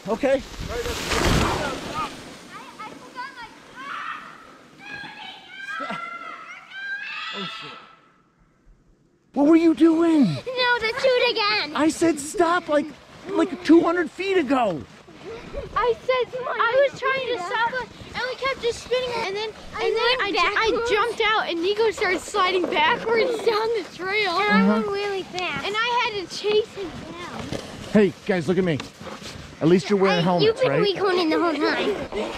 Okay? I forgot my... Oh, shit. What were you doing? No, let's do it again. I said stop like 200 feet ago. I was trying to stop it, and we kept just spinning, and then I jumped out, and Nico started sliding backwards down the trail. And I went really fast. And I had to chase him down. Hey, guys, look at me. At least you're wearing helmets, You've been right? reconing the whole time.